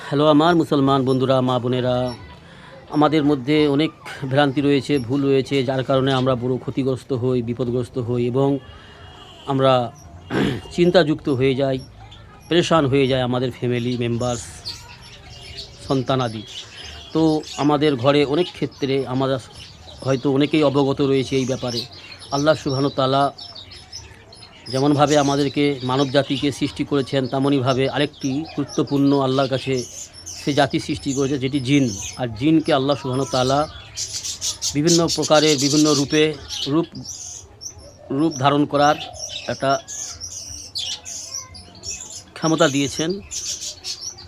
Hello আমার মুসলমান বন্ধুরা, মা বোনেরা, আমাদের মধ্যে অনেক ভ্রান্তি রয়েছে, ভুল রয়েছে, যার কারণে আমরা বড় ক্ষতিগ্রস্ত হই, বিপদগ্রস্ত হই এবং আমরা চিন্তাযুক্ত হয়ে যাই, পরেশান হয়ে যায় আমাদের ফ্যামিলি মেম্বার্স, সন্তানাদি। তো আমাদের ঘরে অনেক ক্ষেত্রে আমরা হয়তো অনেকেই অবগত রয়েছে এই ব্যাপারে। আল্লাহ সুবহানাহু তাআলা যেমনভাবে আমাদেরকে মানব জাতিকে সৃষ্টি করেছেন, তেমনইভাবে আরেকটি গুরুত্বপূর্ণ আল্লাহর কাছে সে জাতি সৃষ্টি করেছে, যেটি জিন। আর জিনকে আল্লাহ সুবহানাহু তাআলা বিভিন্ন প্রকারের বিভিন্ন রূপ ধারণ করার একটা ক্ষমতা দিয়েছেন।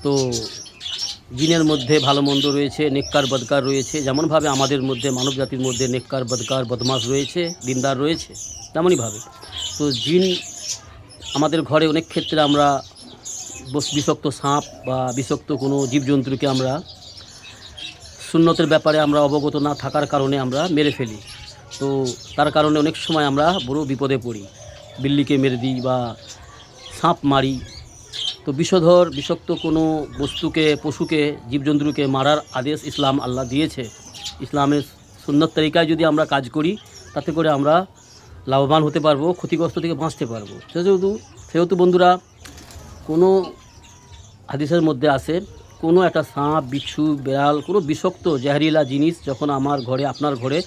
তো জিনের মধ্যে ভালো মন্দ রয়েছে, নেককার বদকার রয়েছে। যেমনভাবে আমাদের মধ্যে মানব জাতির মধ্যে নেককার বদকার বদমাশ রয়েছে, দিনদার রয়েছে, তেমনইভাবে তো জিন আমাদের ঘরে অনেক ক্ষেত্রে আমরা বিষাক্ত সাপ বা বিষাক্ত কোনো জীবজন্তুকে আমরা সুন্নতের ব্যাপারে আমরা অবগত না থাকার কারণে আমরা মেরে ফেলি। তো তার কারণে অনেক সময় আমরা বড় বিপদে পড়ি, বিল্লিকে মেরে দিই বা সাপ মারি। তো বিষাক্ত কোনো বস্তুকে, পশুকে, জীবজন্তুকে মারার আদেশ ইসলাম আল্লাহ দিয়েছে। ইসলামের সুন্নত তরিকায় যদি আমরা কাজ করি, তাতে করে আমরা লাভবান হতে পারবো, ক্ষতিগ্রস্ত থেকে বাঁচতে পারবো। সেহেতু বন্ধুরা, কোনো হাদিসের মধ্যে আসে, কোনো একটা সাপ, বিচ্ছু, বেড়াল, কোনো বিষাক্ত জাহরিলা জিনিস যখন আমার ঘরে, আপনার ঘরে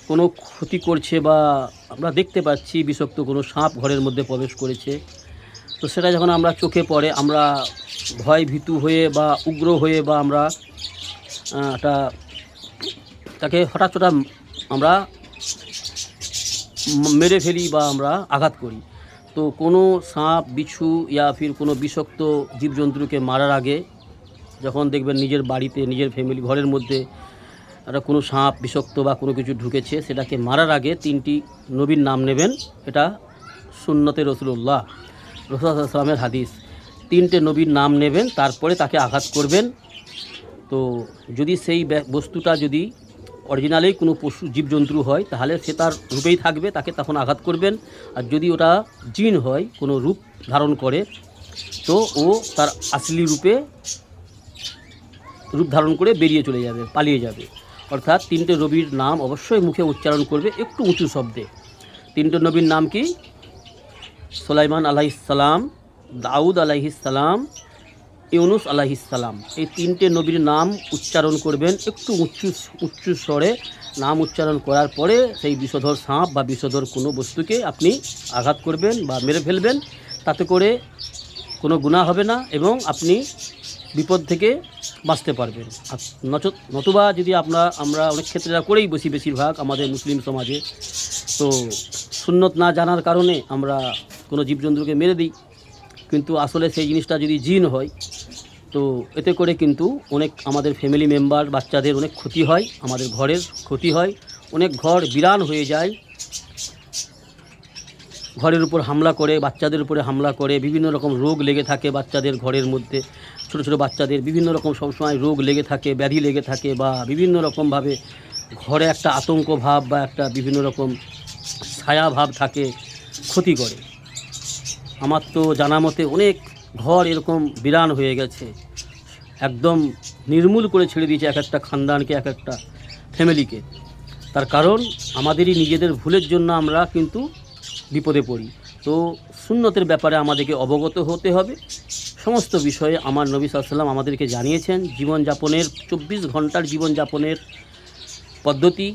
কোনো ক্ষতি করছে বা আমরা দেখতে পাচ্ছি বিষাক্ত কোনো সাপ ঘরের মধ্যে প্রবেশ করেছে, তো সেটা যখন আমরা চোখে পড়ে, আমরা ভয় ভীতু হয়ে বা উগ্র হয়ে বা আমরা তাকে হঠাৎ আমরা মেরে ফেলি বা আমরা আঘাত করি। তো কোনো সাপ, বিচ্ছু ইয়া ফির কোনো বিষাক্ত জীবজন্তুকে মারার আগে যখন দেখবেন নিজের বাড়িতে, নিজের ফ্যামিলি ঘরের মধ্যে একটা কোনো সাপ, বিষাক্ত বা কোনো কিছু ঢুকেছে, সেটাকে মারার আগে 3টি নবীর নাম নেবেন। এটা সুন্নতে রাসূলুল্লাহ সাল্লামের হাদিস। 3টে নবীর নাম নেবেন, তারপরে তাকে আঘাত করবেন। তো যদি সেই বস্তুটা যদি অরিজিনালেই কোনো পশু জীবজন্তু হয়, তাহলে সে তার রূপেই থাকবে, তাকে তখন আঘাত করবেন। আর যদি ওটা জিন হয়, কোনো রূপ ধারণ করে, তো ও তার আসলি রূপ ধারণ করে বেরিয়ে চলে যাবে, পালিয়ে যাবে। অর্থাৎ 3টে নবীর নাম অবশ্যই মুখে উচ্চারণ করবে, একটু উঁচু শব্দে। 3টে নবীর নাম কি? সুলাইমান আলাইহিস সালাম, দাউদ আলাইহিস সালাম, ইউনুস আলাইহিস সালাম। এই 3টে নবীর নাম উচ্চারণ করবেন একটু উচ্চ স্বরে। নাম উচ্চারণ করার পরে সেই বিষধর সাপ বা বিষধর কোনো বস্তুকে আপনি আঘাত করবেন বা মেরে ফেলবেন। তাতে করে কোনো গুনাহ হবে না এবং আপনি বিপদ থেকে বাঁচতে পারবেন। নতুবা যদি আমরা অনেক ক্ষেত্রে করেই বসি, বেশিরভাগ আমাদের মুসলিম সমাজে, তো সুন্নত না জানার কারণে আমরা কোনো জীবজন্তুকে মেরে দিই। কিন্তু আসলে সেই জিনিসটা যদি জিন হয়, তো এতে করে কিন্তু অনেক আমাদের ফ্যামিলি মেম্বার, বাচ্চাদের অনেক ক্ষতি হয়, আমাদের ঘরের ক্ষতি হয়, অনেক ঘর বিরান হয়ে যায়। ঘরের উপর হামলা করে, বাচ্চাদের উপরে হামলা করে, বিভিন্ন রকম রোগ লেগে থাকে বাচ্চাদের ঘরের মধ্যে। ছোটো ছোটো বাচ্চাদের বিভিন্ন রকম সবসময় রোগ লেগে থাকে, ব্যাধি লেগে থাকে, বা বিভিন্ন রকমভাবে ঘরে একটা আতঙ্ক ভাব বা একটা বিভিন্ন রকম ছায়া ভাব থাকে, ক্ষতি করে। আমার তো জানা মতে অনেক ঘর এরকম বিরান হয়ে গেছে, একদম নির্মূল করে ছেড়ে দিয়েছে এক একটা খানদানকে, এক একটা ফ্যামিলিকে। তার কারণ আমাদেরই নিজেদের ভুলের জন্য আমরা কিন্তু বিপদে পড়ি। তো সুন্নতের ব্যাপারে আমাদেরকে অবগত হতে হবে। সমস্ত বিষয়ে আমার নবী সাল্লাল্লাহু আলাইহি ওয়াসাল্লাম আমাদেরকে জানিয়েছেন। জীবনযাপনের 24 ঘন্টার জীবনযাপনের পদ্ধতি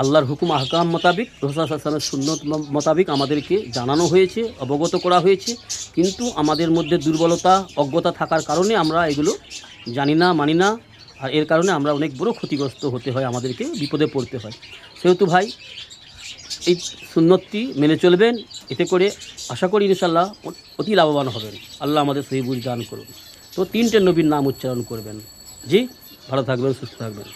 আল্লাহর হুকুম আহকাম মোতাবিক, রাসূল সাল্লাল্লাহু আলাইহি ওয়াসাল্লামের সুন্নত মোতাবিক আমাদেরকে জানানো হয়েছে, অবগত করা হয়েছে। কিন্তু আমাদের মধ্যে দুর্বলতা, অজ্ঞতা থাকার কারণে আমরা এগুলো জানি না, মানি না। আর এর কারণে আমরা অনেক বড় ক্ষতিগ্রস্ত হতে হয়, আমাদেরকে বিপদে পড়তে হয়। সেহেতু ভাই, এই সুন্নতটি মেনে চলবেন, এতে করে আশা করি ইনশাআল্লাহ অতি লাভবান হবেন। আল্লাহ আমাদের সহি বুঝ দান করুন। তো 3টে নবীর নাম উচ্চারণ করবেন। জি, ভালো থাকবেন, সুস্থ থাকবেন।